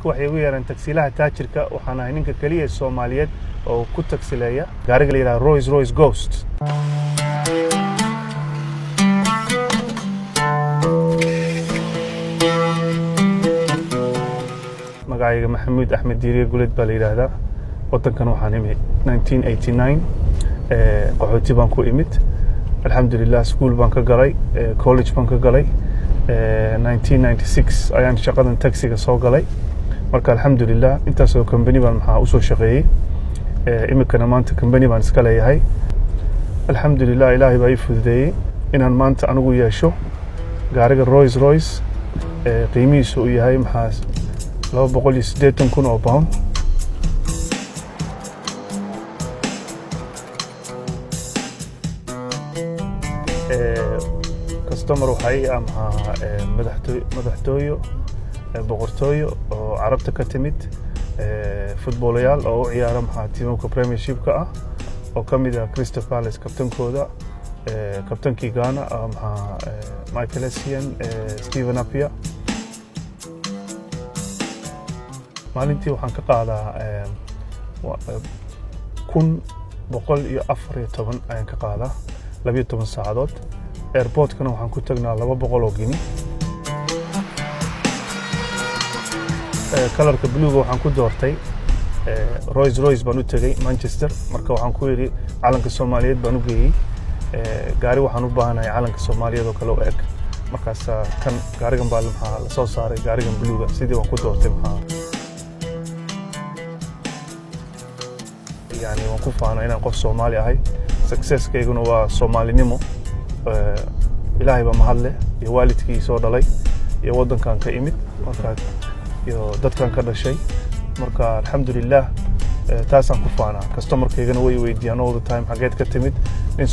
dadku waxay ugu yeeraan taksiilaha taajirka waxaan ahay ninka kaliya ee Soomaaliyeed oo ku taksileeya gaariga la yiraahdo Rolls Royce Ghost magacayga Maxamuud Axmed Diiriye Guled baa la yiraahdaa wadankan waxaan imid 1989 qaxooti baan ku imid alxamdulillah school baan ka galay college baan ka galay 1996 ayaan shaqadan taxiga soo galay marka alxamdulillah intaas oo company baan maxaa u soo shaqeeyay imikana maanta company baan iska leeyahay alxamdulillah ilaahay baa ii fududeeyay inaan maanta anigu yeesho gaariga Rolls Royce qiimihiisu uu yahay maxaa 280,000 oo pound customer waxay madaxtooyo boqortooyo oo carabta ka timid footballayaal oo u ciyaara maxaa tiimka premiership-ka ah oo kamid ah Crystal Palace kabtankooda kabtankii Ghana maxaa Michael Essien Steven Appiah maalintii waxaan ka qaadaa 114 ayaan ka qaadaa 12 saacadood airport-kana waxaan ku tagnaa 200 oo gini colorka bluega waxaan ku doortay Rolls Royce baan u tagay Manchester marka waxaan ku yiri calanka Soomaaliyeed baan u geeyay gaari waxaan u baahanahay calanka Soomaaliyeed oo kale oo eg markaas kan gaarigan baa la soo saaray gaarigan bluega sidii waan ku doortay يعني وأكون فانا إن قف Soomaali ahay success كيجون هو Soomaalinimo إلهي بمحله يوالدكي soo dhalay iyo wadankan ka imid marka iyo dadkan ka dhashay marka alxamdulillah taasaan ku faana customer keygana way weydiiyaan all the time xageed ka timid in